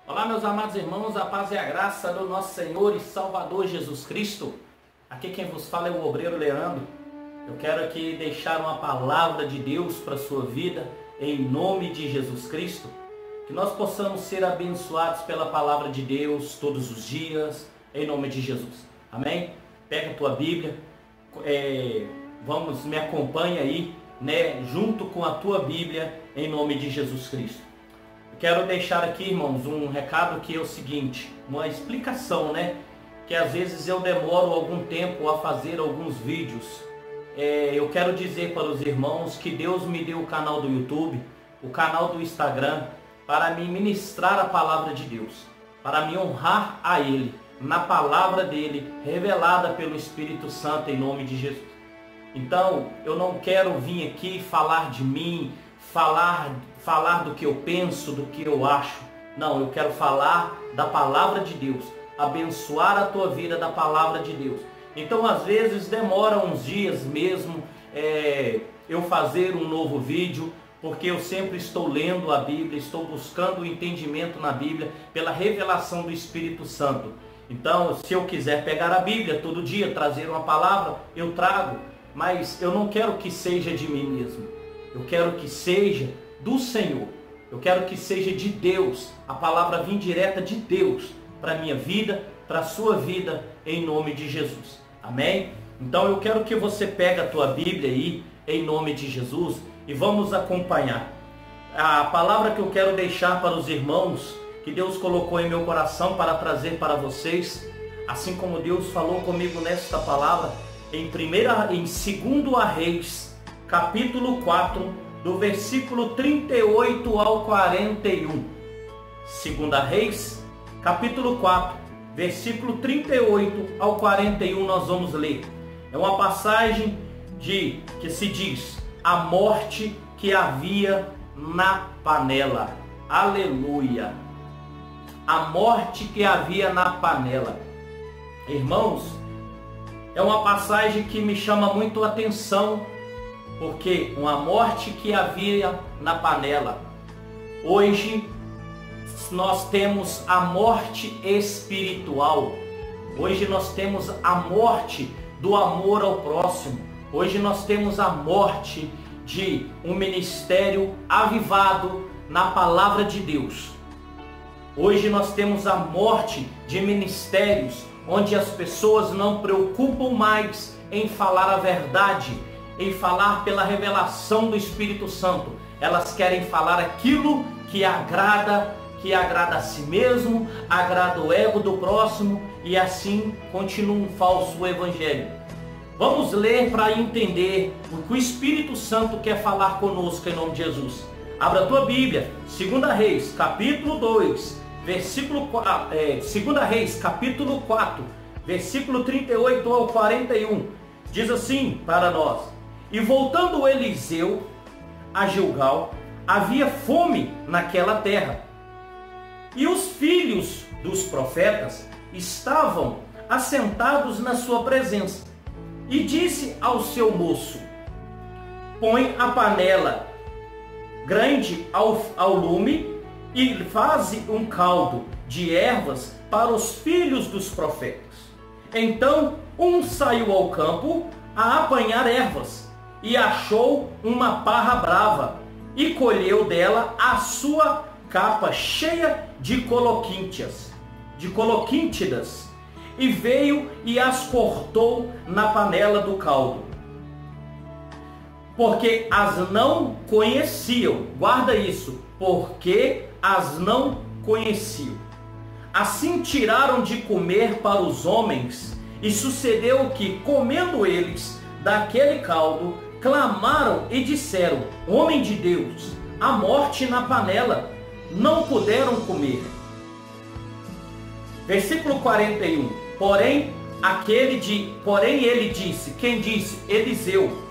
Olá, meus amados irmãos, a paz e a graça do nosso Senhor e Salvador Jesus Cristo. Aqui quem vos fala é o obreiro Leandro. Eu quero aqui deixar uma palavra de Deus para a sua vida, em nome de Jesus Cristo. Que nós possamos ser abençoados pela palavra de Deus todos os dias, em nome de Jesus. Amém? Pega a tua Bíblia, me acompanha aí, junto com a tua Bíblia, em nome de Jesus Cristo. Quero deixar aqui, irmãos, um recado que é o seguinte, uma explicação, que às vezes eu demoro algum tempo a fazer alguns vídeos. Eu quero dizer para os irmãos que Deus me deu o canal do YouTube, o canal do Instagram, para me ministrar a palavra de Deus, para me honrar a Ele, na palavra dEle, revelada pelo Espírito Santo, em nome de Jesus. Então, eu não quero vir aqui falar de mim, falar do que eu penso, do que eu acho. Não, eu quero falar da palavra de Deus, abençoar a tua vida da palavra de Deus. Então, às vezes, demora uns dias mesmo eu fazer um novo vídeo, porque eu sempre estou lendo a Bíblia, estou buscando o entendimento na Bíblia, pela revelação do Espírito Santo. Então, se eu quiser pegar a Bíblia todo dia, trazer uma palavra, eu trago, mas eu não quero que seja de mim mesmo. Eu quero que seja do Senhor. Eu quero que seja de Deus. A palavra vir direta de Deus para a minha vida, para a sua vida, em nome de Jesus. Amém? Então eu quero que você pegue a tua Bíblia aí, em nome de Jesus, e vamos acompanhar. A palavra que eu quero deixar para os irmãos, que Deus colocou em meu coração para trazer para vocês, assim como Deus falou comigo nesta palavra, em 2 Reis, capítulo 4, do versículo 38 ao 41. 2 Reis, capítulo 4, versículo 38 ao 41, nós vamos ler. É uma passagem que se diz: a morte que havia na panela. Aleluia! A morte que havia na panela. Irmãos, é uma passagem que me chama muito a atenção, porque uma morte que havia na panela. Hoje nós temos a morte espiritual. Hoje nós temos a morte do amor ao próximo. Hoje nós temos a morte de um ministério avivado na palavra de Deus. Hoje nós temos a morte de ministérios onde as pessoas não preocupam mais em falar a verdade, em falar pela revelação do Espírito Santo. Elas querem falar aquilo que agrada a si mesmo, agrada o ego do próximo, e assim continua um falso evangelho. Vamos ler para entender o que o Espírito Santo quer falar conosco, em nome de Jesus. Abra a tua Bíblia, 2 Reis, capítulo 2, versículo 4, 2 Reis, capítulo 4, versículo 38 ao 41. Diz assim para nós: e voltando Eliseu a Gilgal, havia fome naquela terra, e os filhos dos profetas estavam assentados na sua presença. E disse ao seu moço: põe a panela grande ao lume e faze um caldo de ervas para os filhos dos profetas. Então um saiu ao campo a apanhar ervas, e achou uma parra brava, e colheu dela a sua capa cheia de coloquíntidas, e veio e as cortou na panela do caldo, porque as não conheciam. Guarda isso, porque as não conheciam. Assim tiraram de comer para os homens, e sucedeu que, comendo eles daquele caldo, clamaram e disseram: homem de Deus, a morte na panela. Não puderam comer. Versículo 41. Porém ele disse, quem disse? Eliseu: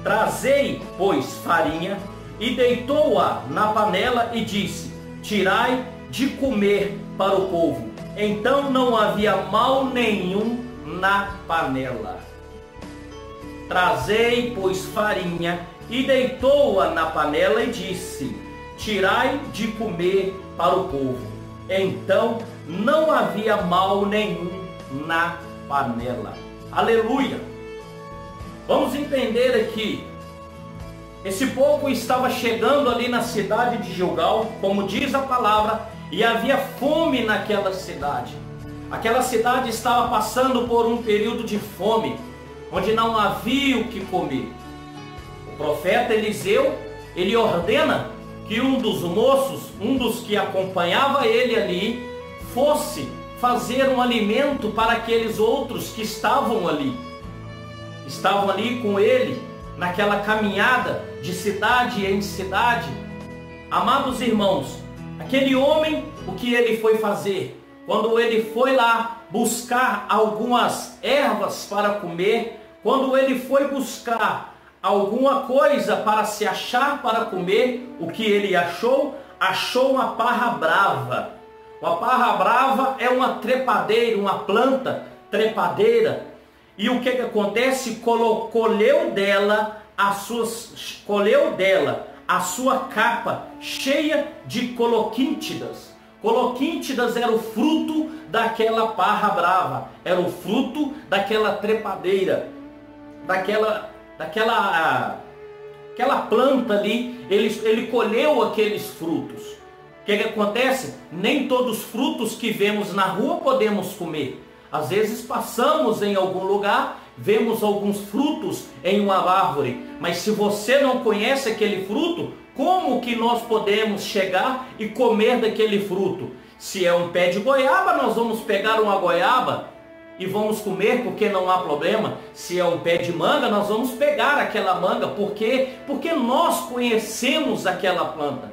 trazei, pois, farinha, e deitou-a na panela e disse: tirai de comer para o povo. Então não havia mal nenhum na panela. Trazei, pois, farinha, e deitou-a na panela e disse: tirai de comer para o povo. então não havia mal nenhum na panela. Aleluia! Vamos entender aqui. Esse povo estava chegando ali na cidade de Gilgal, como diz a palavra, e havia fome naquela cidade. Aquela cidade estava passando por um período de fome, onde não havia o que comer. O profeta Eliseu, ele ordena que um dos moços, um dos que acompanhava ele ali, fosse fazer um alimento para aqueles outros que estavam ali com ele, naquela caminhada de cidade em cidade. Amados irmãos, aquele homem, o que ele foi fazer? Quando ele foi lá buscar algumas ervas para comer, quando ele foi buscar alguma coisa para se achar para comer, o que ele achou? Achou uma parra brava. Uma parra brava é uma trepadeira, uma planta trepadeira. E o que acontece? Colheu dela a sua capa cheia de coloquíntidas. Coloquíntidas era o fruto daquela parra brava, era o fruto daquela trepadeira, daquela planta ali. Ele colheu aqueles frutos. O que acontece? Nem todos os frutos que vemos na rua podemos comer. Às vezes passamos em algum lugar, vemos alguns frutos em uma árvore, mas se você não conhece aquele fruto, como que nós podemos chegar e comer daquele fruto? Se é um pé de goiaba, nós vamos pegar uma goiaba e vamos comer porque não há problema. Se é um pé de manga, nós vamos pegar aquela manga. Por quê? Porque nós conhecemos aquela planta.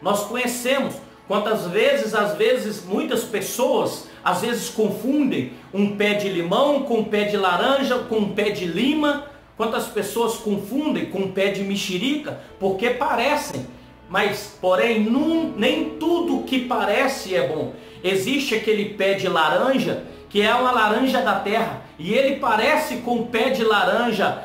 Nós conhecemos. Quantas vezes, às vezes, muitas pessoas, às vezes confundem um pé de limão com um pé de laranja, com um pé de lima. Quantas pessoas confundem com um pé de mexerica, porque parecem, mas porém nem tudo que parece é bom. Existe aquele pé de laranja, que é uma laranja da terra, e ele parece com o pé de laranja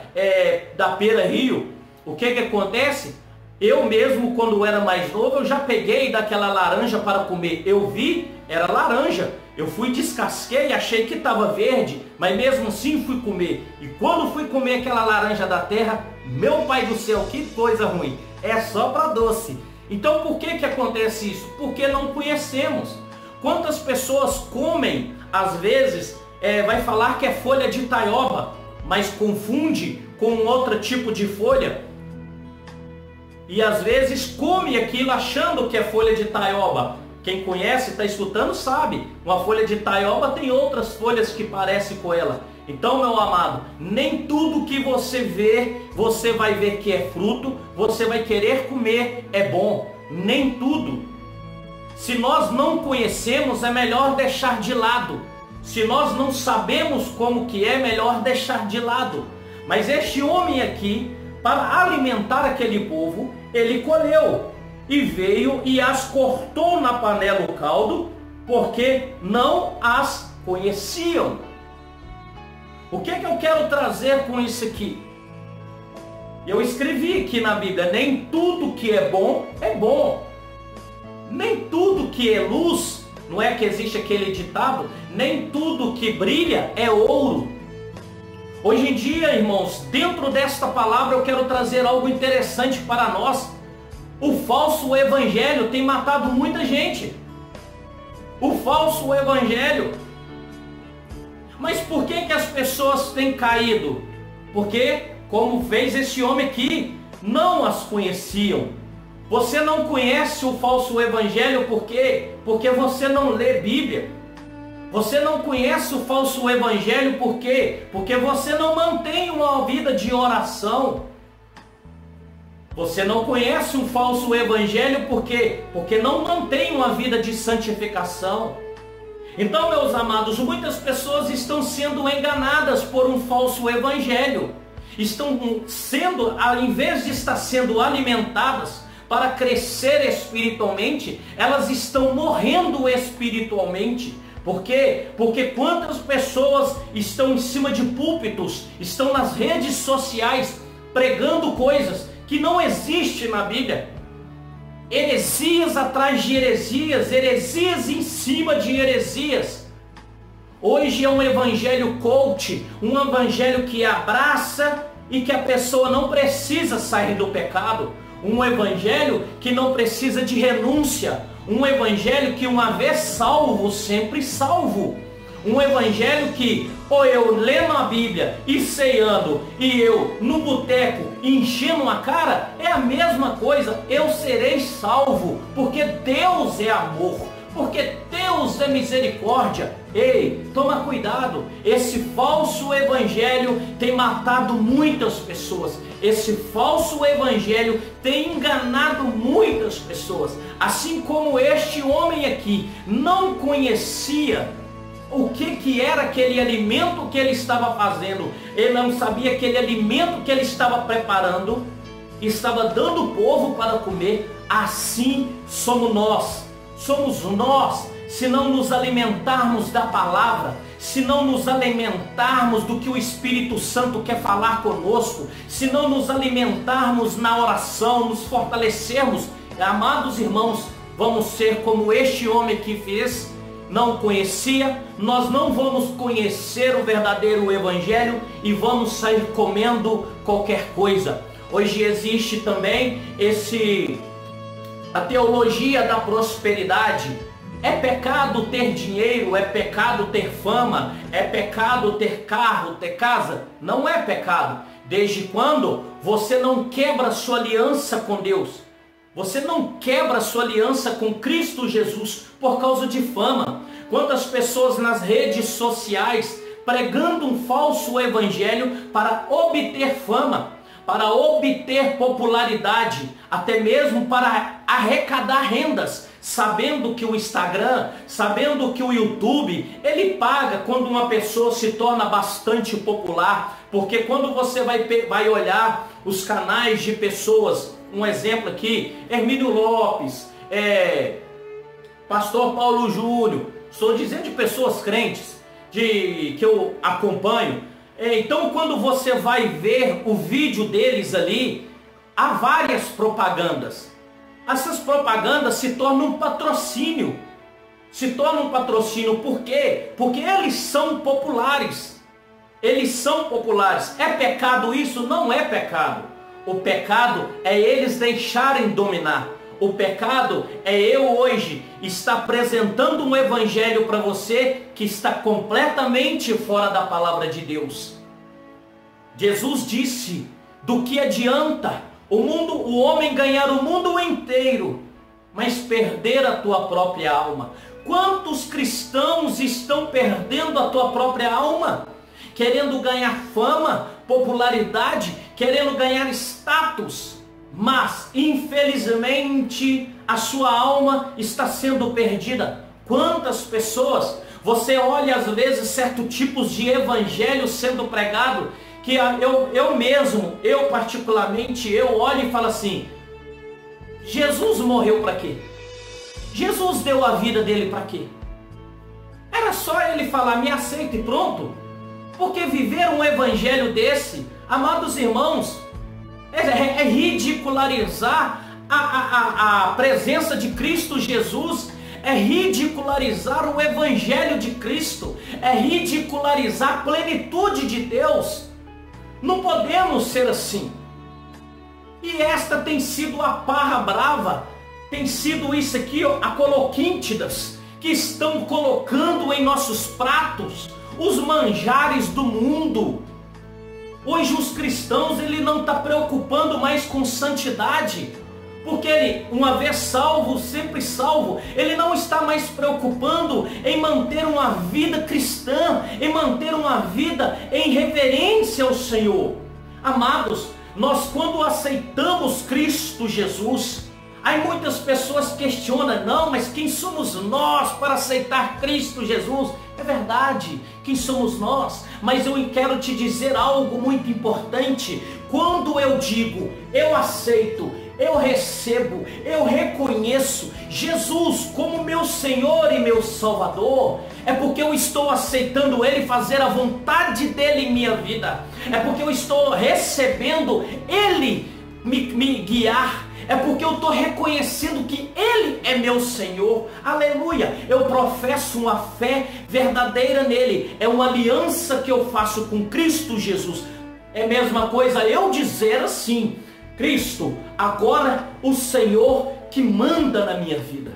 da Pera Rio. O que acontece? Eu mesmo, quando era mais novo, eu já peguei daquela laranja para comer. Eu vi, era laranja. Eu fui, descasquei, achei que estava verde, mas mesmo assim fui comer. E quando fui comer aquela laranja da terra, meu pai do céu, que coisa ruim. É só para doce. Então por que acontece isso? Porque não conhecemos. Quantas pessoas comem, às vezes, vai falar que é folha de taioba, mas confunde com outro tipo de folha. E às vezes come aquilo achando que é folha de taioba. Quem conhece, está escutando, sabe. Uma folha de taioba tem outras folhas que parecem com ela. Então, meu amado, nem tudo que você vê, você vai ver que é fruto, você vai querer comer, é bom. Nem tudo. Se nós não conhecemos, é melhor deixar de lado. Se nós não sabemos como que é, melhor deixar de lado. Mas este homem aqui, para alimentar aquele povo, ele colheu e veio e as cortou na panela o caldo, porque não as conheciam. O que eu quero trazer com isso aqui? Eu escrevi aqui na Bíblia, nem tudo que é bom é bom. Nem tudo que é luz, não é que existe aquele ditado, nem tudo que brilha é ouro. Hoje em dia, irmãos, dentro desta palavra eu quero trazer algo interessante para nós. O falso evangelho tem matado muita gente. O falso evangelho. Mas por que as pessoas têm caído? Porque, como fez esse homem aqui, não as conheciam. Você não conhece o falso evangelho por quê? Porque você não lê Bíblia. Você não conhece o falso evangelho por quê? Porque você não mantém uma vida de oração. Você não conhece um falso evangelho por quê? Porque não mantém uma vida de santificação. Então, meus amados, muitas pessoas estão sendo enganadas por um falso evangelho. Estão sendo, ao invés de estar sendo alimentadas para crescer espiritualmente, elas estão morrendo espiritualmente. Por quê? Porque quantas pessoas estão em cima de púlpitos, estão nas redes sociais pregando coisas que não existem na Bíblia. heresias atrás de heresias, heresias em cima de heresias. Hoje é um evangelho coach, um evangelho que abraça e que a pessoa não precisa sair do pecado, um evangelho que não precisa de renúncia, um evangelho que uma vez salvo, sempre salvo, um evangelho que, ou eu lendo a Bíblia e ceando, e eu no boteco enchendo a cara, é a mesma coisa, eu serei salvo, porque Deus é amor, porque Deus é misericórdia. Ei, toma cuidado, esse falso evangelho tem matado muitas pessoas, esse falso evangelho tem enganado muitas pessoas, assim como este homem aqui não conhecia o que era aquele alimento que ele estava fazendo, ele não sabia aquele alimento que ele estava preparando, estava dando o povo para comer. Assim somos nós, se não nos alimentarmos da palavra, se não nos alimentarmos do que o Espírito Santo quer falar conosco, se não nos alimentarmos na oração, nos fortalecermos, amados irmãos, vamos ser como este homem que fez, não conhecia, nós não vamos conhecer o verdadeiro evangelho e vamos sair comendo qualquer coisa. Hoje existe também a teologia da prosperidade. É pecado ter dinheiro, é pecado ter fama, é pecado ter carro, ter casa? Não é pecado, desde quando você não quebra sua aliança com Deus. Você não quebra sua aliança com Cristo Jesus por causa de fama. Quantas pessoas nas redes sociais pregando um falso evangelho para obter fama, para obter popularidade, até mesmo para arrecadar rendas, sabendo que o Instagram, sabendo que o YouTube, ele paga quando uma pessoa se torna bastante popular, porque quando você vai olhar os canais de pessoas, um exemplo aqui, Hermínio Lopes, Pastor Paulo Júnior, estou dizendo de pessoas crentes, que eu acompanho. Então quando você vai ver o vídeo deles ali, há várias propagandas. Essas propagandas se tornam um patrocínio. Por quê? Porque eles são populares. É pecado isso? Não é pecado. O pecado é eles deixarem dominar. O pecado é eu hoje estar apresentando um evangelho para você que está completamente fora da palavra de Deus. Jesus disse: do que adianta o homem ganhar o mundo inteiro, mas perder a tua própria alma? Quantos cristãos estão perdendo a tua própria alma? Querendo ganhar fama, popularidade, querendo ganhar status, mas infelizmente a sua alma está sendo perdida. Quantas pessoas, você olha às vezes certos tipos de evangelho sendo pregado, que eu particularmente, eu olho e falo assim: Jesus morreu para quê? Jesus deu a vida dele para quê? Era só ele falar, me aceita e pronto. Porque viver um evangelho desse, amados irmãos, é ridicularizar a presença de Cristo Jesus, é ridicularizar o evangelho de Cristo, é ridicularizar a plenitude de Deus. Não podemos ser assim. E esta tem sido a parra brava, tem sido isso aqui, a coloquíntidas, que estão colocando em nossos pratos os manjares do mundo. Hoje os cristãos, ele não está preocupando mais com santidade, porque ele, uma vez salvo, sempre salvo, ele não está mais preocupando em manter uma vida cristã, em manter uma vida em reverência ao Senhor. Amados, nós quando aceitamos Cristo Jesus, aí muitas pessoas questionam: não, mas quem somos nós para aceitar Cristo Jesus? É verdade, quem somos nós? Mas eu quero te dizer algo muito importante. Quando eu digo, eu aceito, eu recebo, eu reconheço Jesus como meu Senhor e meu Salvador, é porque eu estou aceitando Ele fazer a vontade dEle em minha vida, é porque eu estou recebendo Ele me guiar, É porque eu estou reconhecendo que Ele é meu Senhor. Aleluia. Eu professo uma fé verdadeira nele. É uma aliança que eu faço com Cristo Jesus. É a mesma coisa eu dizer assim: Cristo, agora o Senhor que manda na minha vida.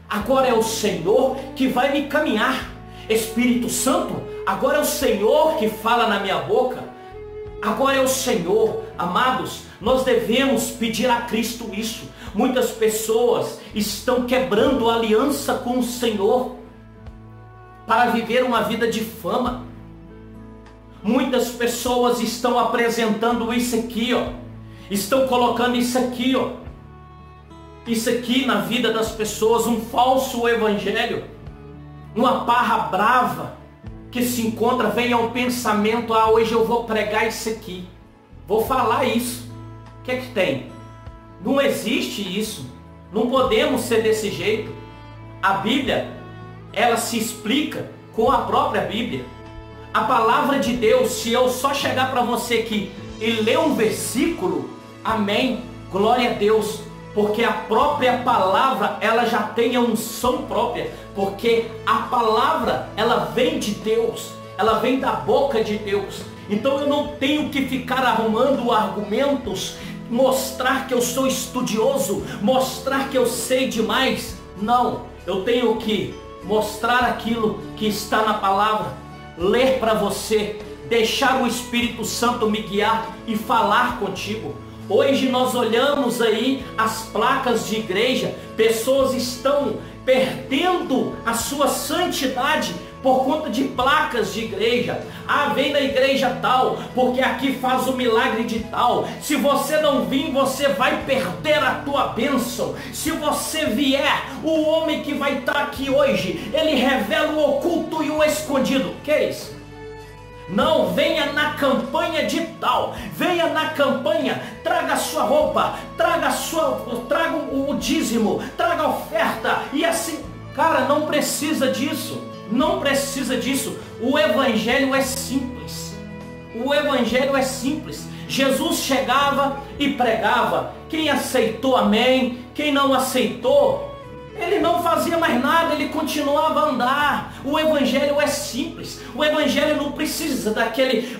Agora é o Senhor que vai me caminhar. Espírito Santo, agora é o Senhor que fala na minha boca. Agora é o Senhor. Amados, nós devemos pedir a Cristo isso. Muitas pessoas estão quebrando a aliança com o Senhor para viver uma vida de fama. Muitas pessoas estão apresentando isso aqui, ó. Estão colocando isso aqui, ó. Isso aqui na vida das pessoas, um falso evangelho. Uma parra brava que se encontra, vem ao pensamento: ah, hoje eu vou pregar isso aqui, vou falar isso. O que é que tem? Não existe isso. Não podemos ser desse jeito. A Bíblia, ela se explica com a própria Bíblia. A palavra de Deus, se eu só chegar para você aqui e ler um versículo, amém, glória a Deus, porque a própria palavra, ela já tem a unção própria, porque a palavra, ela vem de Deus, ela vem da boca de Deus. Então eu não tenho que ficar arrumando argumentos, mostrar que eu sou estudioso, mostrar que eu sei demais. Não, eu tenho que mostrar aquilo que está na palavra, ler para você, deixar o Espírito Santo me guiar e falar contigo. Hoje nós olhamos aí as placas de igreja, pessoas estão perdendo a sua santidade por conta de placas de igreja. Ah, vem da igreja tal, porque aqui faz o milagre de tal. Se você não vir, você vai perder a tua bênção. Se você vier, o homem que vai estar aqui hoje, ele revela o oculto e o escondido. Que é isso? Não, venha na campanha de tal, venha na campanha, traga a sua roupa, traga o dízimo, traga a oferta, e assim, cara, não precisa disso, não precisa disso. O evangelho é simples, o evangelho é simples. Jesus chegava e pregava, quem aceitou, amém, quem não aceitou, ele não fazia mais nada, ele continuava a andar. O evangelho é simples. O evangelho não precisa daquele...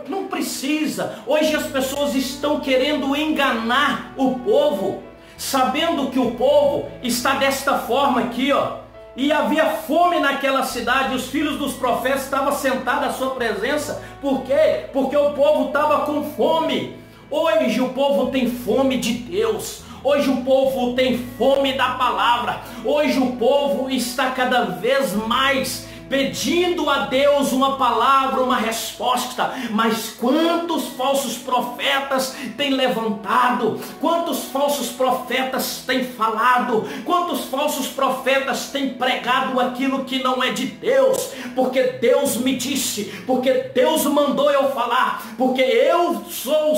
Não precisa. Hoje as pessoas estão querendo enganar o povo, sabendo que o povo está desta forma aqui, ó. E havia fome naquela cidade, os filhos dos profetas estavam sentados à sua presença. Por quê? Porque o povo estava com fome. Hoje o povo tem fome de Deus. Hoje o povo tem fome da palavra. Hoje o povo está cada vez mais pedindo a Deus uma palavra, uma resposta. Mas quantos falsos profetas têm levantado? Quantos falsos profetas têm falado? Quantos falsos profetas têm pregado aquilo que não é de Deus? Porque Deus me disse, porque Deus mandou eu falar, porque eu sou o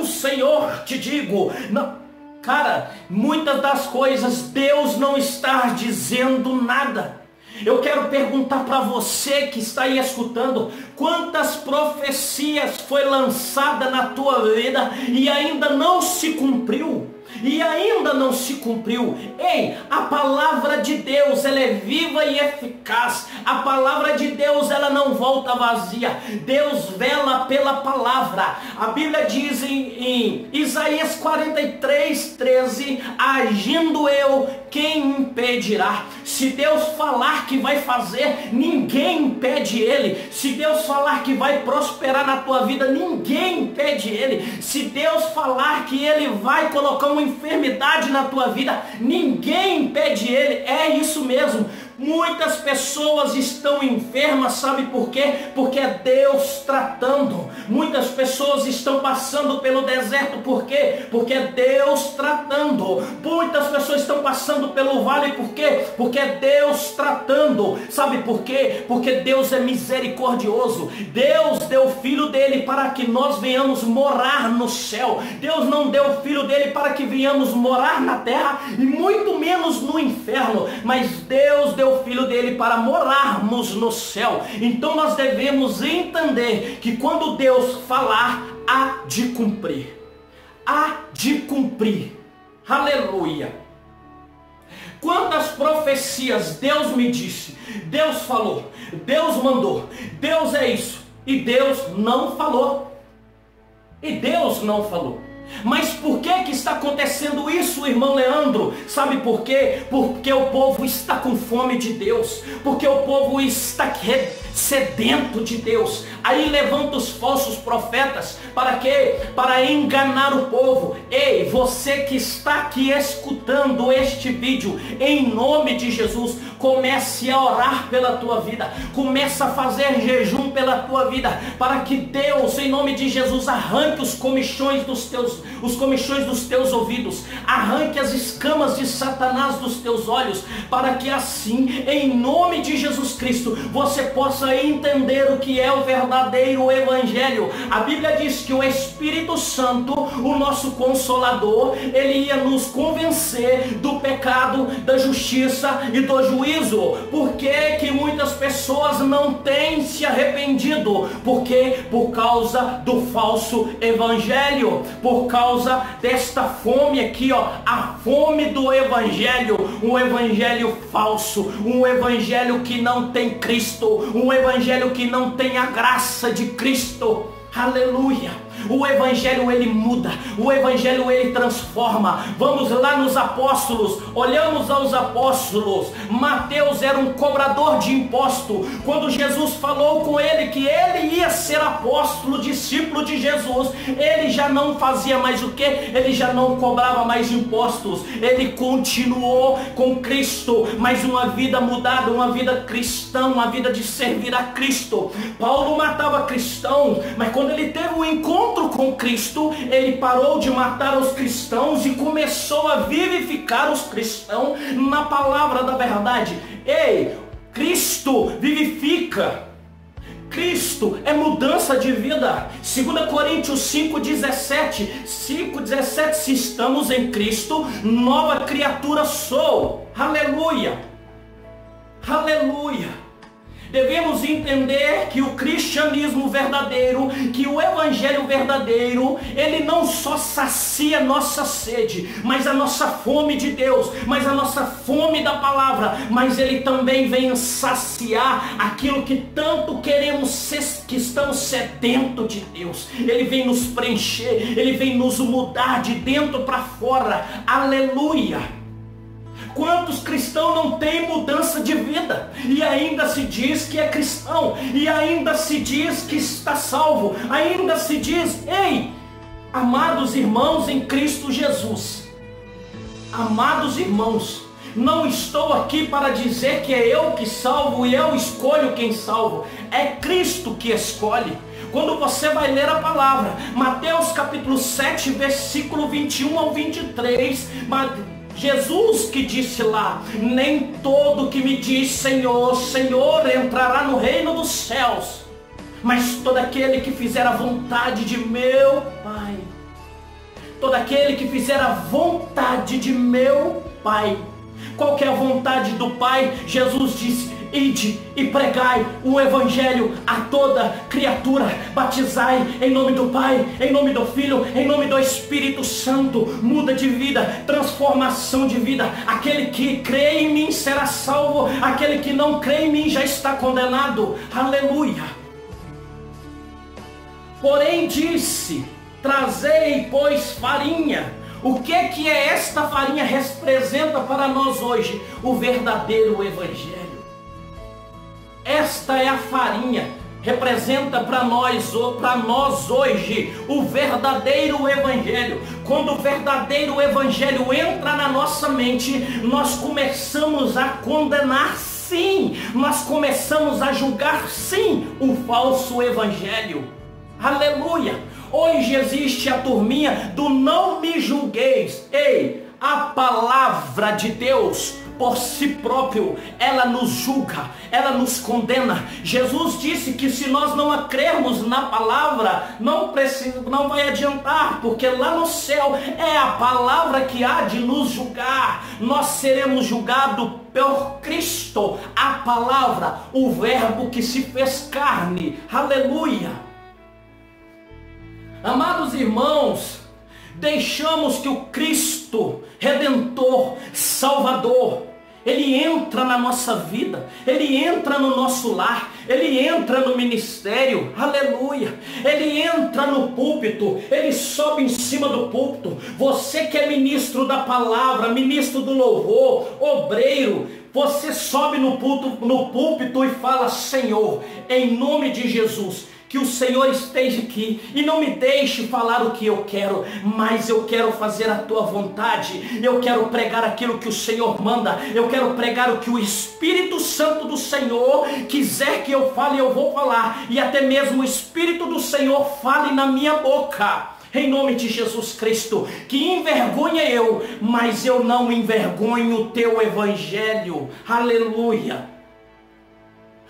Senhor te digo. Não, cara, muitas das coisas Deus não está dizendo nada. Eu quero perguntar para você que está aí escutando: quantas profecias foi lançada na tua vida e ainda não se cumpriu? E ainda não se cumpriu. Ei, a palavra de Deus, ela é viva e eficaz. A palavra de Deus, ela não volta vazia. Deus vela pela palavra. A Bíblia diz em Isaías 43:13: agindo eu, quem impedirá? Se Deus falar que vai fazer, ninguém impede ele. Se Deus falar que vai prosperar na tua vida, ninguém impede ele. Se Deus falar que ele vai colocar uma enfermidade na tua vida, ninguém impede ele. É isso mesmo. Muitas pessoas estão enfermas, sabe por quê? Porque é Deus tratando. Muitas pessoas estão passando pelo deserto, por quê? Porque é Deus tratando. Muitas pessoas estão passando pelo vale, por quê? Porque é Deus tratando. Sabe por quê? Porque Deus é misericordioso. Deus deu o Filho dele para que nós venhamos morar no céu. Deus não deu o Filho dele para que venhamos morar na terra, e muito menos no inferno. Mas Deus deu o Filho dele para morarmos no céu. Então nós devemos entender que quando Deus falar, há de cumprir. há de cumprir. Aleluia. Quantas profecias Deus me disse, Deus falou, Deus mandou, Deus é isso, e Deus não falou. E Deus não falou. Mas por que está acontecendo isso, irmão Leandro? Sabe por quê? Porque o povo está com fome de Deus. Porque o povo está sedento de Deus. Aí levanta os falsos profetas. Para quê? Para enganar o povo. Ei, você que está aqui escutando este vídeo, em nome de Jesus, comece a orar pela tua vida. Comece a fazer jejum pela tua vida. Para que Deus, em nome de Jesus, arranque os comichões dos teus ouvidos. Arranque as escamas de Satanás dos teus olhos. Para que assim, em nome de Jesus Cristo, você possa entender o que é o verdadeiro evangelho. A Bíblia diz que o Espírito Santo, o nosso Consolador, ele ia nos convencer do pecado, da justiça e do juízo. Por que muitas pessoas não têm se arrependido? Porque por causa do falso evangelho, por causa desta fome aqui, a fome do evangelho, um evangelho falso, um evangelho que não tem Cristo, um evangelho que não tem a graça de Cristo. Aleluia. O evangelho ele muda, o evangelho ele transforma. Vamos lá nos apóstolos, olhamos aos apóstolos. Mateus era um cobrador de imposto. Quando Jesus falou com ele que ele ia ser apóstolo, discípulo de Jesus, ele já não fazia mais o que? Ele já não cobrava mais impostos. Ele continuou com Cristo, mas uma vida mudada, uma vida cristã, uma vida de servir a Cristo. Paulo matava cristãos, mas quando ele teve um encontro com Cristo, ele parou de matar os cristãos e começou a vivificar os cristãos na palavra da verdade. Ei, Cristo vivifica. Cristo é mudança de vida. 2 Coríntios 5,17. 5,17. Se estamos em Cristo, nova criatura sou. Aleluia. Aleluia. Devemos entender que o cristianismo verdadeiro, que o evangelho verdadeiro, ele não só sacia nossa sede, mas a nossa fome de Deus, mas a nossa fome da palavra, mas ele também vem saciar aquilo que tanto queremos, que estamos sedentos de Deus. Ele vem nos preencher, ele vem nos mudar de dentro para fora. Aleluia. Quantos cristãos não têm mudança de vida e ainda se diz que é cristão, e ainda se diz que está salvo, ainda se diz, ei, amados irmãos em Cristo Jesus, amados irmãos, não estou aqui para dizer que é eu que salvo e eu escolho quem salvo, é Cristo que escolhe. Quando você vai ler a palavra, Mateus capítulo 7, versículo 21 ao 23, Jesus que disse lá, nem todo que me diz Senhor, Senhor entrará no reino dos céus, mas todo aquele que fizer a vontade de meu Pai, todo aquele que fizer a vontade de meu Pai. Qual que é a vontade do Pai? Jesus disse, ide e pregai o evangelho a toda criatura, batizai em nome do Pai, em nome do Filho, em nome do Espírito Santo. Muda de vida, transformação de vida. Aquele que crê em mim será salvo, aquele que não crê em mim já está condenado. Aleluia. Porém disse, trazei pois farinha. O que é esta farinha? Representa para nós hoje o verdadeiro evangelho. Esta é a farinha, representa para nós hoje o verdadeiro evangelho. Quando o verdadeiro evangelho entra na nossa mente, nós começamos a condenar sim, nós começamos a julgar sim o falso evangelho. Aleluia! Hoje existe a turminha do não me julgueis. Ei, a palavra de Deus por si próprio, ela nos julga, ela nos condena. Jesus disse que se nós não crermos na palavra, não vai adiantar, porque lá no céu é a palavra que há de nos julgar. Nós seremos julgados por Cristo, a palavra, o verbo que se fez carne. Aleluia! Amados irmãos, deixamos que o Cristo, Redentor, Salvador, Ele entra na nossa vida, Ele entra no nosso lar, Ele entra no ministério, aleluia, Ele entra no púlpito, Ele sobe em cima do púlpito. Você que é ministro da palavra, ministro do louvor, obreiro, você sobe no púlpito e fala: Senhor, em nome de Jesus, que o Senhor esteja aqui e não me deixe falar o que eu quero, mas eu quero fazer a tua vontade, eu quero pregar aquilo que o Senhor manda, eu quero pregar o que o Espírito Santo do Senhor quiser que eu fale, eu vou falar, e até mesmo o Espírito do Senhor fale na minha boca, em nome de Jesus Cristo, que envergonha eu, mas eu não envergonho o teu evangelho, aleluia.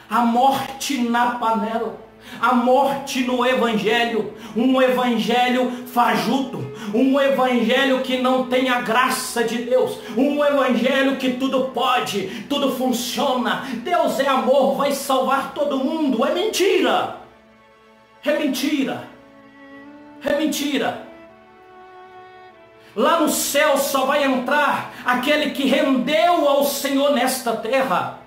A morte na panela, a morte no evangelho, um evangelho fajuto, um evangelho que não tem a graça de Deus, um evangelho que tudo pode, tudo funciona, Deus é amor, vai salvar todo mundo. É mentira, é mentira, é mentira. Lá no céu só vai entrar aquele que rendeu ao Senhor nesta terra.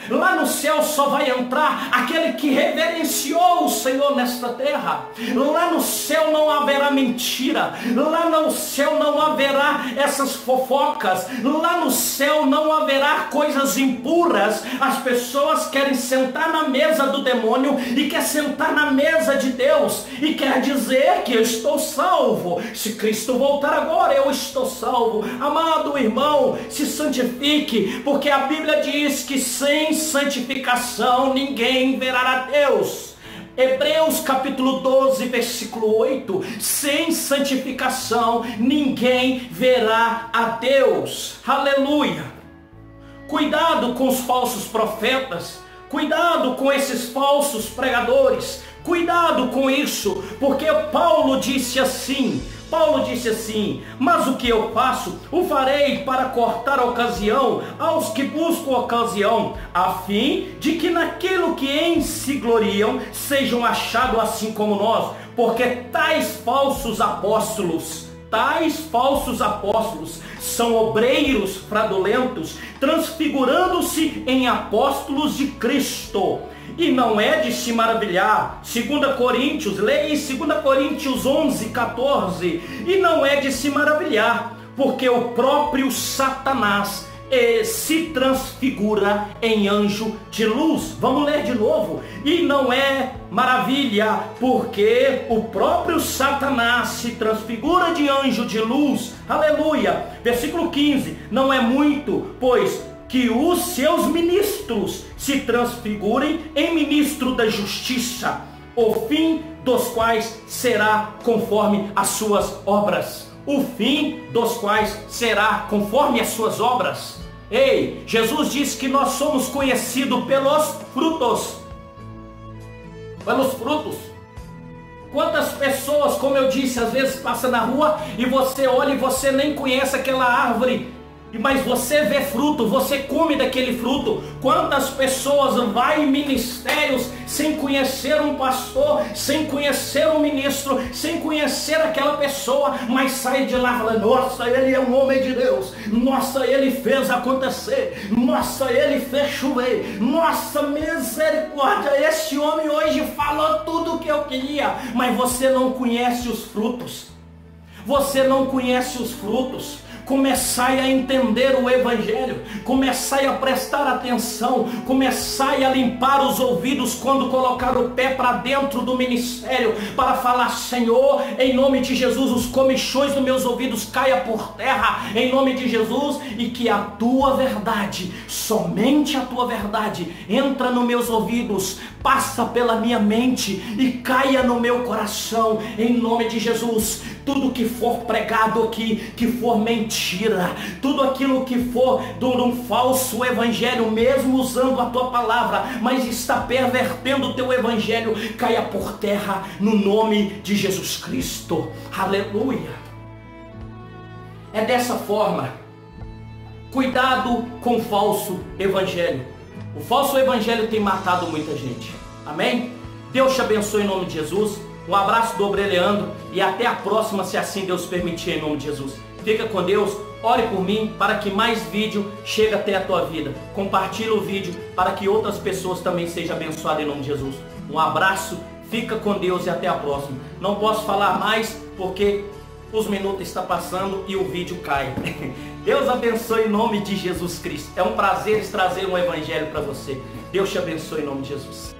Lá no céu só vai entrar aquele que reverenciou o Senhor nesta terra. Lá no céu não haverá mentira. Lá no céu não haverá essas fofocas. Lá no céu não haverá coisas impuras. As pessoas querem sentar na mesa do demônio e quer sentar na mesa de Deus e quer dizer que eu estou salvo. Se Cristo voltar agora, eu estou salvo. Amado irmão, se santifique, porque a Bíblia diz que sem santificação ninguém verá a Deus. Hebreus capítulo 12, versículo 8. Sem santificação ninguém verá a Deus. Aleluia. Cuidado com os falsos profetas, cuidado com esses falsos pregadores, cuidado com isso, porque Paulo disse assim: mas o que eu faço, o farei para cortar a ocasião aos que buscam ocasião, a fim de que naquilo que em se gloriam sejam achados assim como nós, porque tais falsos apóstolos são obreiros fraudulentos, transfigurando-se em apóstolos de Cristo. E não é de se maravilhar, 2 Coríntios, leia 2 Coríntios 11, 14, e não é de se maravilhar, porque o próprio Satanás se transfigura em anjo de luz. Vamos ler de novo. E não é maravilha, porque o próprio Satanás se transfigura de anjo de luz. Aleluia. Versículo 15. Não é muito, pois que os seus ministros se transfigurem em ministro da justiça, o fim dos quais será conforme as suas obras. O fim dos quais será conforme as suas obras. Ei, Jesus disse que nós somos conhecidos pelos frutos. Pelos frutos. Quantas pessoas, como eu disse, às vezes passa na rua e você olha e você nem conhece aquela árvore, mas você vê fruto, você come daquele fruto. Quantas pessoas vai em ministérios sem conhecer um pastor, sem conhecer um ministro, sem conhecer aquela pessoa, mas sai de lá falando: nossa, ele é um homem de Deus, nossa, ele fez acontecer, nossa, ele fez chover, nossa, misericórdia, esse homem hoje falou tudo o que eu queria. Mas você não conhece os frutos. Você não conhece os frutos. Começai a entender o evangelho, começai a prestar atenção, começai a limpar os ouvidos quando colocar o pé para dentro do ministério, para falar: Senhor, em nome de Jesus, os comichões dos meus ouvidos caia por terra, em nome de Jesus, e que a tua verdade, somente a tua verdade, entra nos meus ouvidos, passa pela minha mente e caia no meu coração, em nome de Jesus. Tudo que for pregado aqui, que for mentira, tudo aquilo que for de um falso evangelho, mesmo usando a tua palavra, mas está pervertendo o teu evangelho, caia por terra no nome de Jesus Cristo. Aleluia. É dessa forma. Cuidado com o falso evangelho. O falso evangelho tem matado muita gente. Amém? Deus te abençoe em nome de Jesus. Um abraço do Obre Leandro e até a próxima, se assim Deus permitir, em nome de Jesus. Fica com Deus, ore por mim para que mais vídeo chegue até a tua vida. Compartilhe o vídeo para que outras pessoas também sejam abençoadas em nome de Jesus. Um abraço, fica com Deus e até a próxima. Não posso falar mais porque os minutos estão passando e o vídeo cai. Deus abençoe em nome de Jesus Cristo. É um prazer trazer um evangelho para você. Deus te abençoe em nome de Jesus.